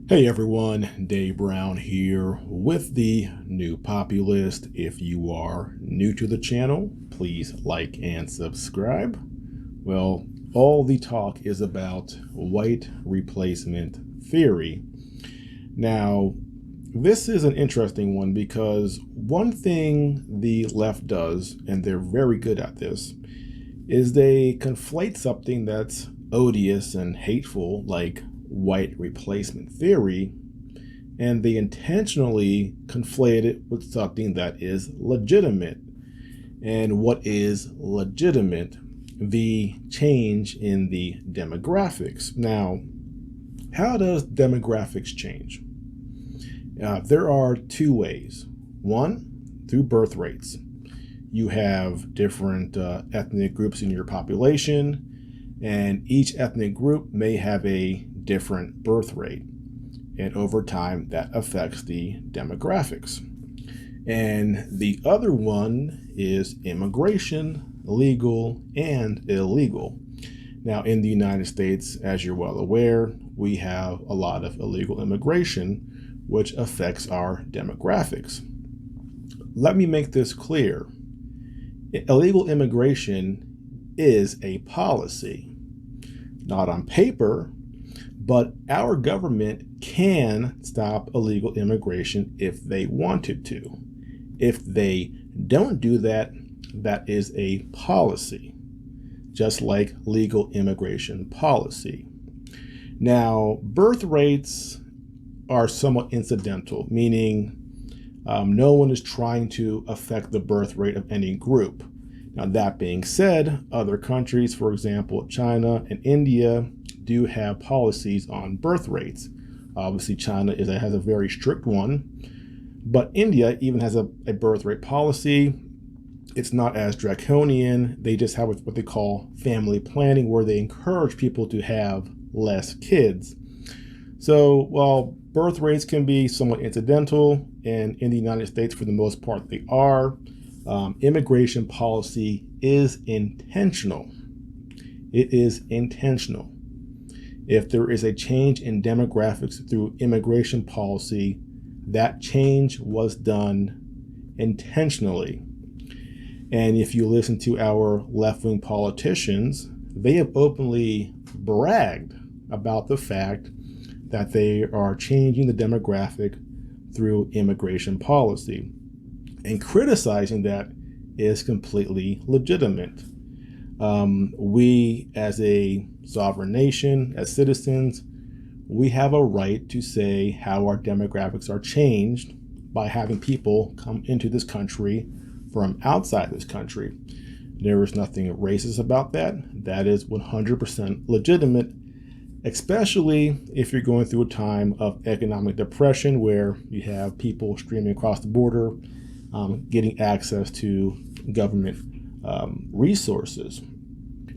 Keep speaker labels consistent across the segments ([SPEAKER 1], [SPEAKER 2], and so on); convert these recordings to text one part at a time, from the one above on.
[SPEAKER 1] Hey everyone, Dave Brown here with the new populist. If you are new to the channel, please like and subscribe. Well, all the talk is about white replacement theory. Now, this is an interesting one because one thing the left does, and they're very good at this, is they conflate something that's odious and hateful, like white replacement theory, and they intentionally conflate it with something that is legitimate. And what is legitimate? The change in the demographics. Now, how does demographics change? There are two ways. One, through birth rates. You have different ethnic groups in your population, and each ethnic group may have a different birth rate. And over time, that affects the demographics. And the other one is immigration, legal and illegal. Now, in the United States, as you're well aware, we have a lot of illegal immigration, which affects our demographics. Let me make this clear. Illegal immigration is a policy, not on paper, but our government can stop illegal immigration if they wanted to. If they don't do that, that is a policy, just like legal immigration policy. Now, birth rates are somewhat incidental, meaning no one is trying to affect the birth rate of any group. Now, that being said, other countries, for example, China and India, do have policies on birth rates. Obviously, China has a very strict one, but India even has a birth rate policy. It's not as draconian. They just have what they call family planning, where they encourage people to have less kids. So while birth rates can be somewhat incidental, and in the United States, for the most part, they are, immigration policy is intentional. It is intentional. If there is a change in demographics through immigration policy, that change was done intentionally. And if you listen to our left-wing politicians, they have openly bragged about the fact that they are changing the demographic through immigration policy. And criticizing that is completely legitimate. We, as a sovereign nation, as citizens, we have a right to say how our demographics are changed by having people come into this country from outside this country. There is nothing racist about that. That is 100% legitimate, especially if you're going through a time of economic depression where you have people streaming across the border, getting access to government resources.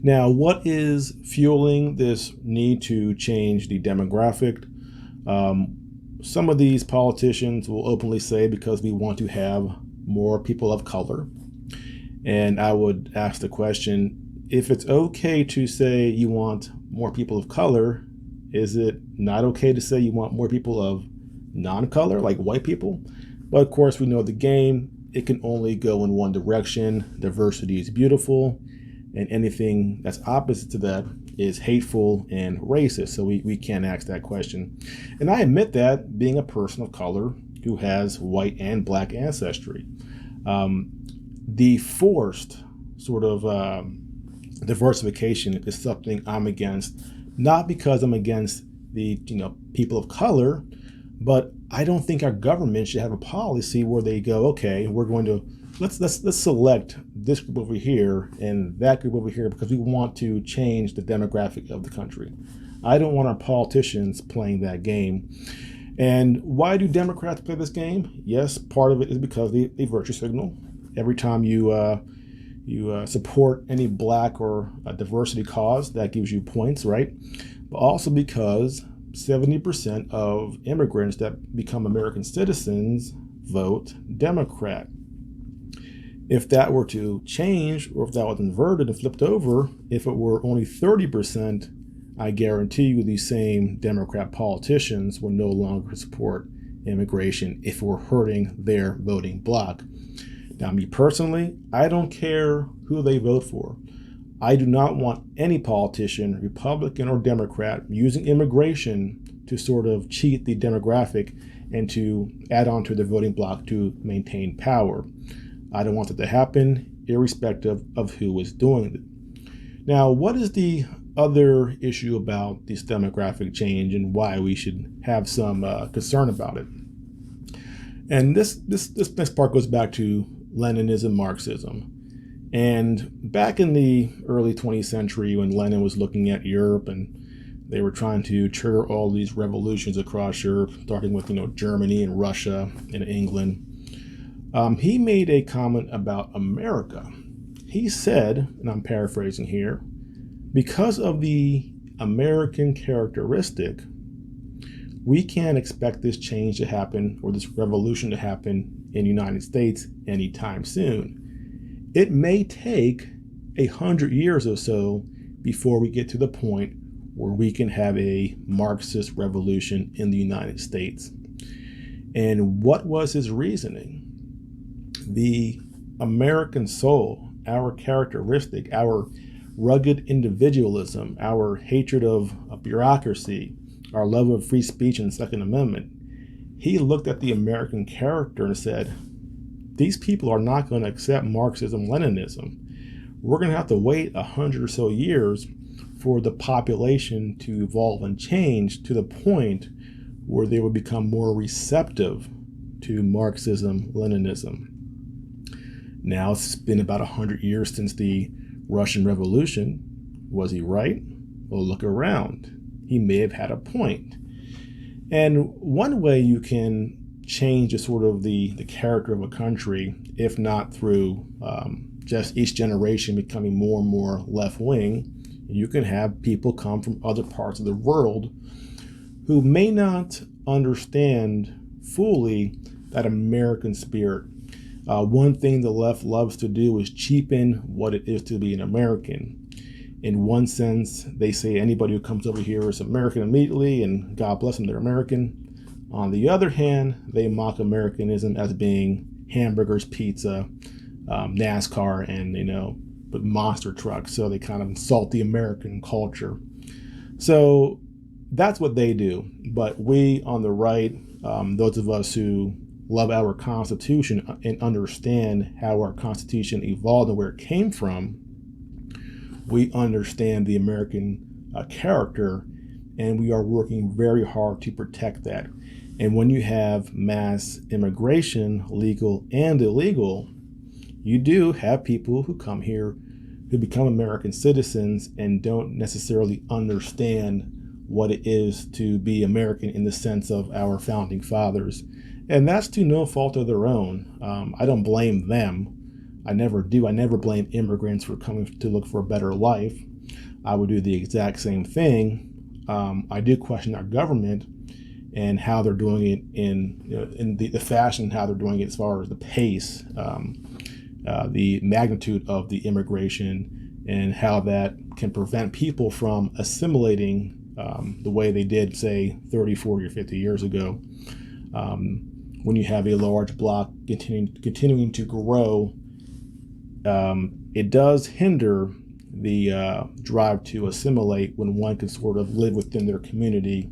[SPEAKER 1] Now, what is fueling this need to change the demographic? Some of these politicians will openly say because we want to have more people of color. And I would ask the question, if it's okay to say you want more people of color, is it not okay to say you want more people of non-color, like white people? But of course, we know the game. It can only go in one direction. Diversity is beautiful, and anything that's opposite to that is hateful and racist. So we can't ask that question. And I admit that, being a person of color who has white and black ancestry. The forced sort of diversification is something I'm against, not because I'm against the people of color, but I don't think our government should have a policy where they go, okay, we're going to let's select this group over here and that group over here because we want to change the demographic of the country. I don't want our politicians playing that game. And why do Democrats play this game? Yes, part of it is because they virtue signal. Every time you support any black or diversity cause, that gives you points, right? But also because 70% of immigrants that become American citizens vote Democrat. If that were to change, or if that was inverted and flipped over, if it were only 30% I guarantee you these same Democrat politicians will no longer support immigration if we're hurting their voting bloc. Now, me personally, I don't care who they vote for. I do not want any politician, Republican or Democrat, using immigration to sort of cheat the demographic and to add on to the voting bloc to maintain power. I don't want that to happen, irrespective of who is doing it. Now, what is the other issue about this demographic change and why we should have some concern about it? And this next part goes back to Leninism, Marxism. And back in the early 20th century, when Lenin was looking at Europe and they were trying to trigger all these revolutions across Europe, starting with Germany and Russia and England, he made a comment about America. He said, and I'm paraphrasing here, because of the American characteristic, we can't expect this change to happen or this revolution to happen in the United States anytime soon. It may take 100 years or so before we get to the point where we can have a Marxist revolution in the United States. And what was his reasoning? The American soul, our characteristic, our rugged individualism, our hatred of bureaucracy, our love of free speech and Second Amendment. He looked at the American character and said, these people are not going to accept Marxism, Leninism. We're going to have to wait 100 or so years for the population to evolve and change to the point where they will become more receptive to Marxism, Leninism. Now it's been about 100 years since the Russian Revolution. Was he right? Well, look around. He may have had a point. And one way you can change the sort of the character of a country, if not through just each generation becoming more and more left-wing, you can have people come from other parts of the world who may not understand fully that American spirit. One thing the left loves to do is cheapen what it is to be an American. In one sense, they say anybody who comes over here is American immediately, and God bless them, they're American. On the other hand, they mock Americanism as being hamburgers, pizza, NASCAR, and but monster trucks. So they kind of insult the American culture. So that's what they do. But we on the right, those of us who love our Constitution and understand how our Constitution evolved and where it came from, we understand the American character, and we are working very hard to protect that. And when you have mass immigration, legal and illegal, you do have people who come here who become American citizens and don't necessarily understand what it is to be American in the sense of our founding fathers. And that's to no fault of their own. I don't blame them. I never do. I never blame immigrants for coming to look for a better life. I would do the exact same thing. I do question our government and how they're doing it in the fashion, how they're doing it as far as the pace, the magnitude of the immigration, and how that can prevent people from assimilating the way they did, say, 30, 40, or 50 years ago. When you have a large block continuing to grow, it does hinder the drive to assimilate when one can sort of live within their community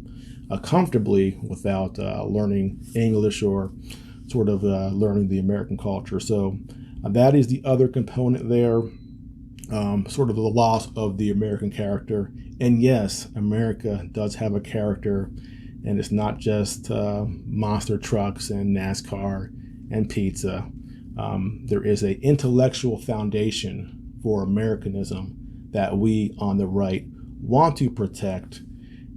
[SPEAKER 1] comfortably without learning English or sort of learning the American culture. So that is the other component there, sort of the loss of the American character. And yes, America does have a character, and it's not just monster trucks and NASCAR and pizza. There is an intellectual foundation for Americanism that we on the right want to protect,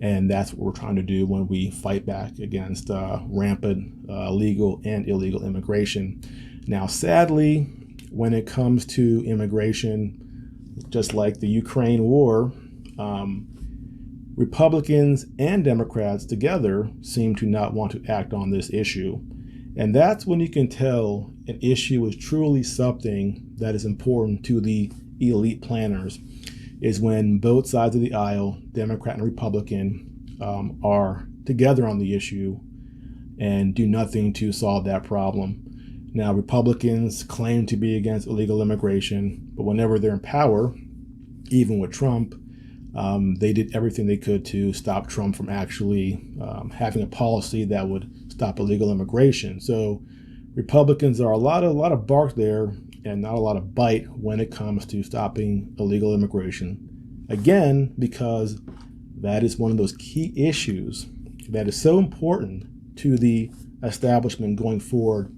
[SPEAKER 1] and that's what we're trying to do when we fight back against rampant legal and illegal immigration. Now, sadly, when it comes to immigration, just like the Ukraine war, Republicans and Democrats together seem to not want to act on this issue. And that's when you can tell an issue is truly something that is important to the elite planners. is when both sides of the aisle, Democrat and Republican, are together on the issue and do nothing to solve that problem. Now, Republicans claim to be against illegal immigration, but whenever they're in power, even with Trump, they did everything they could to stop Trump from actually having a policy that would stop illegal immigration. So Republicans are a lot of bark there and not a lot of bite when it comes to stopping illegal immigration. Again, because that is one of those key issues that is so important to the establishment going forward.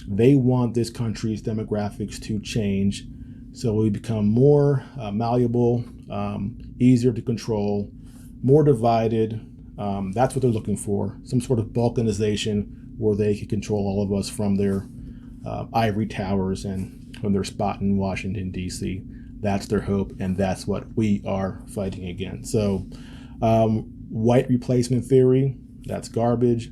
[SPEAKER 1] They want this country's demographics to change so we become more malleable, easier to control, more divided. That's what they're looking for, some sort of balkanization where they can control all of us from their ivory towers and from their spot in Washington, D.C. That's their hope, and that's what we are fighting against. So white replacement theory, that's garbage.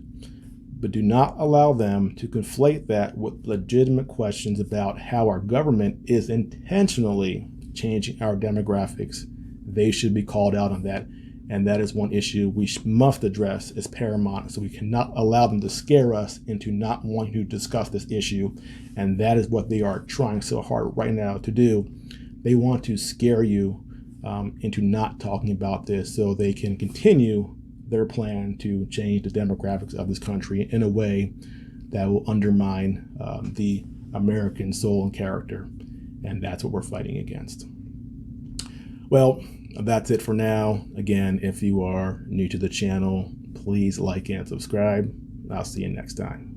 [SPEAKER 1] But do not allow them to conflate that with legitimate questions about how our government is intentionally changing our demographics. They should be called out on that. And that is one issue we must address as paramount. So we cannot allow them to scare us into not wanting to discuss this issue. And that is what they are trying so hard right now to do. They want to scare you into not talking about this so they can continue their plan to change the demographics of this country in a way that will undermine the American soul and character. And that's what we're fighting against. Well, that's it for now. Again, if you are new to the channel, please like and subscribe. I'll see you next time.